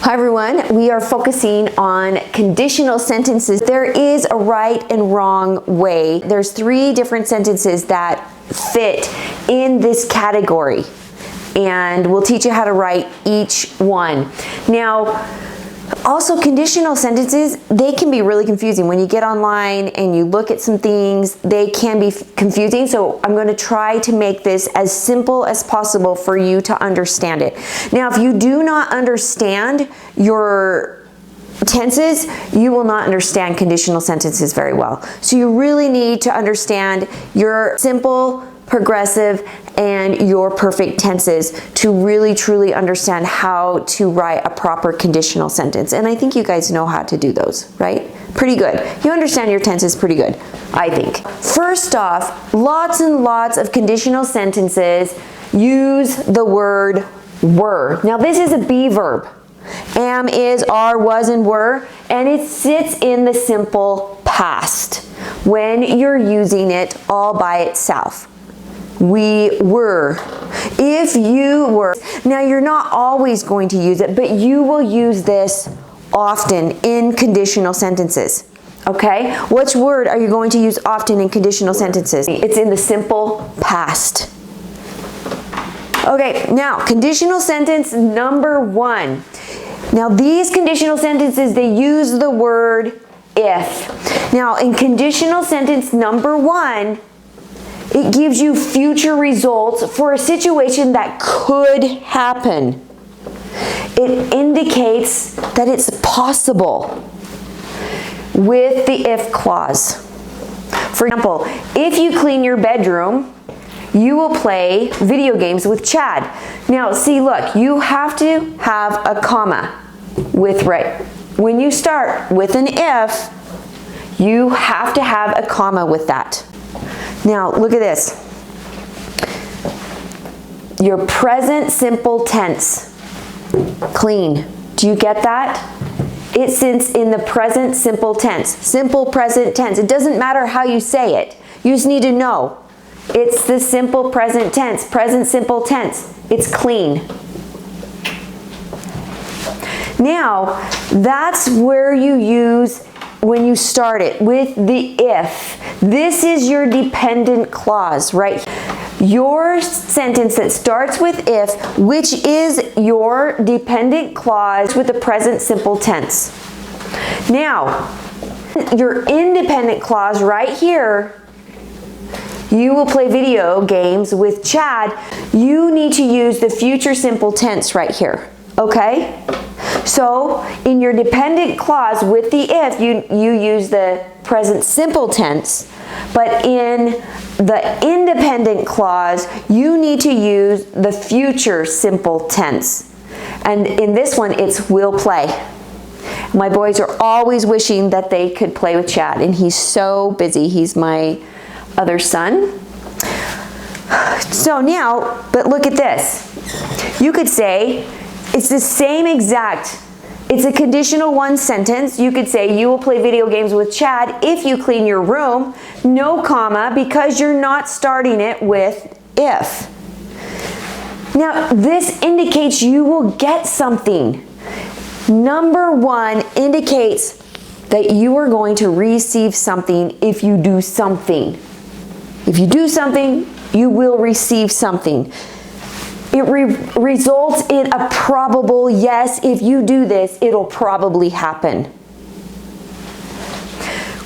Hi everyone, we are focusing on conditional sentences. There is a right and wrong way. There's 3 different sentences that fit in this category, and we'll teach you how to write each one. Now, also conditional sentences, they can be really confusing. When you get online and you look at some things, they can be confusing. So I'm going to try to make this as simple as possible for you to understand it. Now, if you do not understand your tenses, you will not understand conditional sentences very well. So you really need to understand your simple, progressive, and your perfect tenses to really truly understand how to write a proper conditional sentence. And I think you guys know how to do those, right? Pretty good. You understand your tenses pretty good, I think. First off, lots and lots of conditional sentences use the word were. Now this is a be verb. Am, is, are, was, and were, and it sits in the simple past when you're using it all by itself. We were. If you were. Now you're not always going to use it, but you will use this often in conditional sentences. Okay? Which word are you going to use often in conditional sentences? It's in the simple past. Okay, now conditional sentence number 1. Now these conditional sentences, they use the word if. Now in conditional sentence number 1, it gives you future results for a situation that could happen. It indicates that it's possible with the if clause. For example, if you clean your bedroom, you will play video games with Chad. Now, see, look, you have to have a comma with right. When you start with an if, you have to have a comma with that. Now, look at this. Your present simple tense, clean. Do you get that? It sits in the present simple tense. Simple present tense. It doesn't matter how you say it. You just need to know. It's the simple present tense. Present simple tense. It's clean. Now, that's where you use when you start it with the if. This is your dependent clause, right? Your sentence that starts with if, which is your dependent clause with the present simple tense. Now, your independent clause right here, you will play video games with Chad. You need to use the future simple tense right here, okay? So, in your dependent clause with the if, you use the present simple tense, but in the independent clause, you need to use the future simple tense. And in this one, it's will play. My boys are always wishing that they could play with Chad, and he's so busy. He's my other son. So now, but look at this. You could say, it's the same exact, it's a conditional 1 sentence. You could say, you will play video games with Chad if you clean your room. No comma, because you're not starting it with if. Now, this indicates you will get something. Number 1 indicates that you are going to receive something if you do something. If you do something, you will receive something. It results in a probable yes. If you do this, it'll probably happen.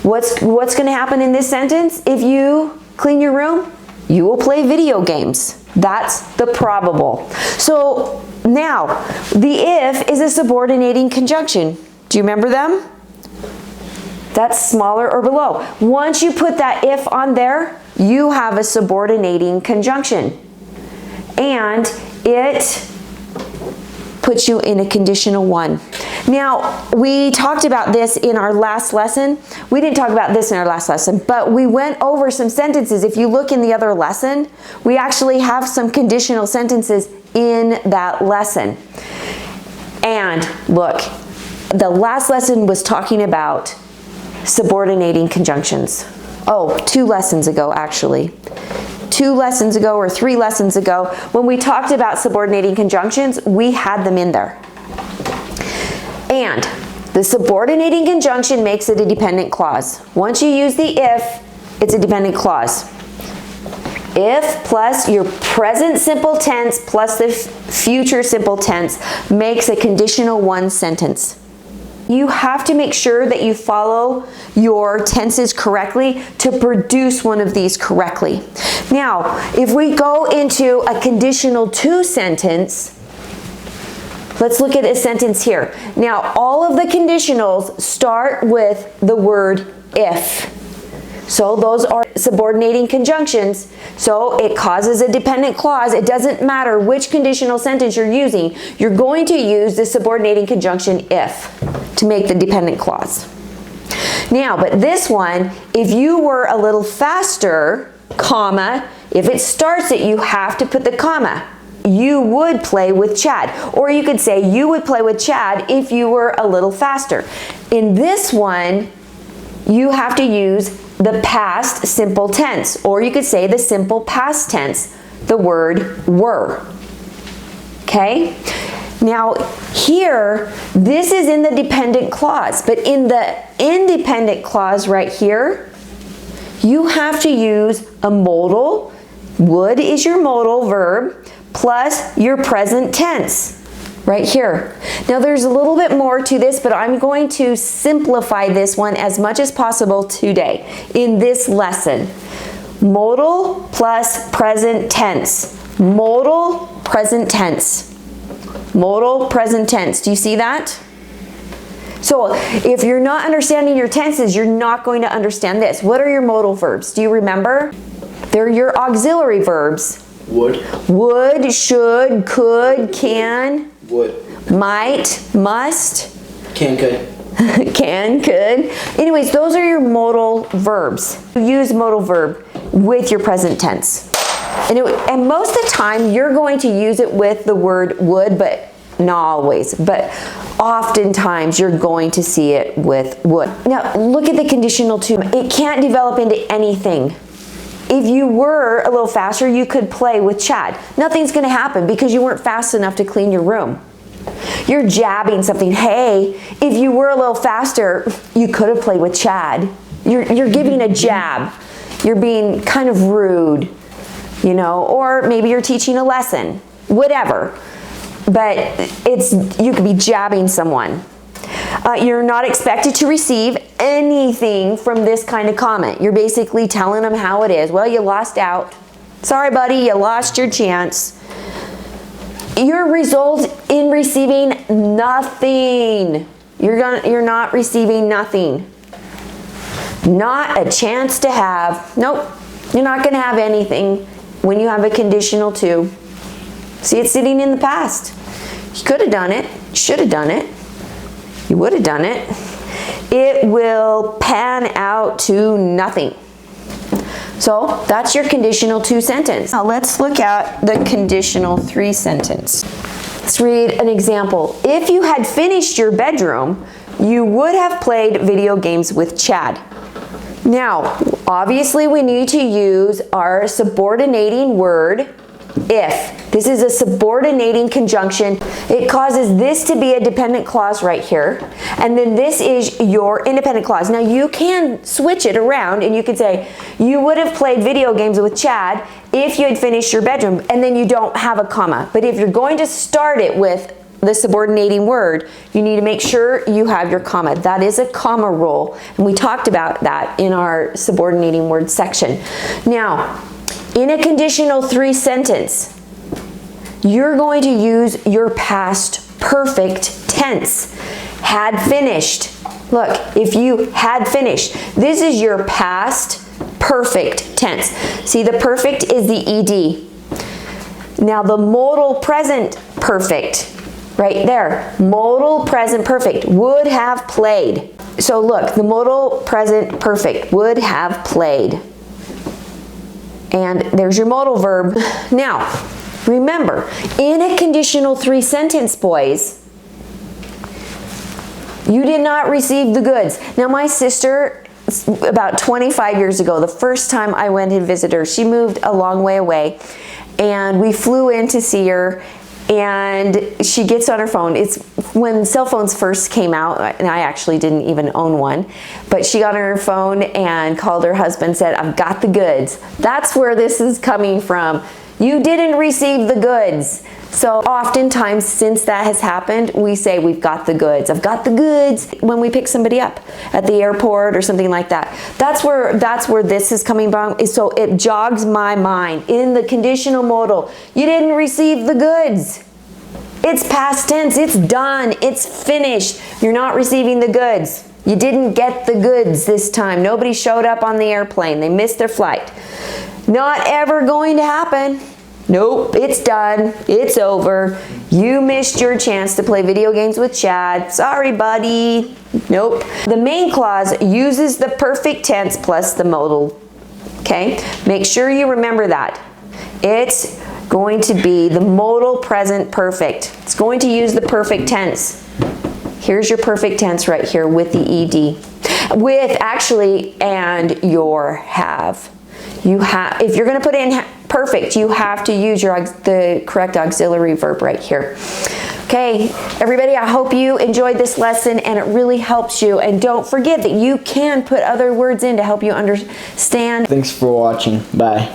What's going to happen in this sentence? If you clean your room, you will play video games. That's the probable. So now, the if is a subordinating conjunction. Do you remember them? That's smaller or below. Once you put that if on there, you have a subordinating conjunction. And it puts you in a conditional 1. Now, we talked about this in our last lesson. We didn't talk about this in our last lesson, but we went over some sentences. If you look in the other lesson, we actually have some conditional sentences in that lesson. And look, the last lesson was talking about subordinating conjunctions. Oh, 2 lessons ago, actually. 2 lessons ago or 3 lessons ago, when we talked about subordinating conjunctions, we had them in there. And the subordinating conjunction makes it a dependent clause. Once you use the if, it's a dependent clause. If plus your present simple tense plus the future simple tense makes a conditional one sentence. You have to make sure that you follow your tenses correctly to produce one of these correctly. Now, if we go into a conditional two sentence, let's look at a sentence here. Now, all of the conditionals start with the word if. So those are subordinating conjunctions. So it causes a dependent clause. It doesn't matter which conditional sentence you're using. You're going to use the subordinating conjunction if to make the dependent clause. Now, but this one, if you were a little faster, comma, if it starts it, you have to put the comma. You would play with Chad. Or you could say you would play with Chad if you were a little faster. In this one, you have to use the past simple tense, or you could say the simple past tense, the word were. Okay? Now here, this is in the dependent clause, but in the independent clause right here, you have to use a modal. Would is your modal verb plus your present tense. Right here. Now there's a little bit more to this, but I'm going to simplify this one as much as possible today in this lesson. Modal plus present tense. Modal, present tense. Modal, present tense. Do you see that? So if you're not understanding your tenses, you're not going to understand this. What are your modal verbs? Do you remember? They're your auxiliary verbs. Would, should, could, can. Would. Might, must. Can, could. Can, could. Anyways, those are your modal verbs. You use modal verb with your present tense. And most of the time, you're going to use it with the word would, but not always. But oftentimes, you're going to see it with would. Now, look at the conditional two. It can't develop into anything. If you were a little faster, you could play with Chad. Nothing's going to happen because you weren't fast enough to clean your room. You're jabbing something. Hey, if you were a little faster, you could have played with Chad. You're giving a jab. You're being kind of rude, you know, or maybe you're teaching a lesson, whatever. But you could be jabbing someone. You're not expected to receive anything from this kind of comment. You're basically telling them how it is. Well, you lost out. Sorry, buddy, you lost your chance. Your result in receiving nothing. You're not receiving nothing. Not a chance to have. Nope, you're not going to have anything when you have a conditional two. See, it's sitting in the past. You could have done it. Should have done it. You would have done it. It will pan out to nothing. So that's your conditional two sentence. Now let's look at the conditional three sentence. Let's read an example. If you had finished your bedroom, you would have played video games with Chad. Now, obviously we need to use our subordinating word, if. This is a subordinating conjunction. It causes this to be a dependent clause right here. And then this is your independent clause. Now you can switch it around and you could say, you would have played video games with Chad if you had finished your bedroom, and then you don't have a comma. But if you're going to start it with the subordinating word, you need to make sure you have your comma. That is a comma rule. And we talked about that in our subordinating word section. Now, in a conditional three sentence, you're going to use your past perfect tense. Had finished. Look, if you had finished, this is your past perfect tense. See, the perfect is the ed. Now the modal present perfect, right there. Modal present perfect, would have played. So look, the modal present perfect, would have played. And there's your modal verb. Now, remember, in a conditional three sentence, boys, you did not receive the goods. Now, my sister, about 25 years ago, the first time I went and visited her, she moved a long way away, and we flew in to see her, and she gets on her phone. It's when cell phones first came out, and I actually didn't even own one, but she got on her phone and called her husband, said, "I've got the goods." That's where this is coming from. You didn't receive the goods. So oftentimes, since that has happened, we say we've got the goods. I've got the goods when we pick somebody up at the airport or something like that. That's where this is coming from. So it jogs my mind. In the conditional modal, you didn't receive the goods. It's past tense. It's done. It's finished. You're not receiving the goods. You didn't get the goods this time. Nobody showed up on the airplane. They missed their flight. Not ever going to happen. Nope, it's done. It's over. You missed your chance to play video games with Chad. Sorry, buddy. Nope. The main clause uses the perfect tense plus the modal. Okay? Make sure you remember that. It's going to be the modal present perfect. It's going to use the perfect tense. Here's your perfect tense right here with the ed. With actually and your have. You have, if you're going to put in perfect, you have to use the correct auxiliary verb right here. Okay, everybody, I hope you enjoyed this lesson and it really helps you. And don't forget that you can put other words in to help you understand. Thanks for watching. Bye.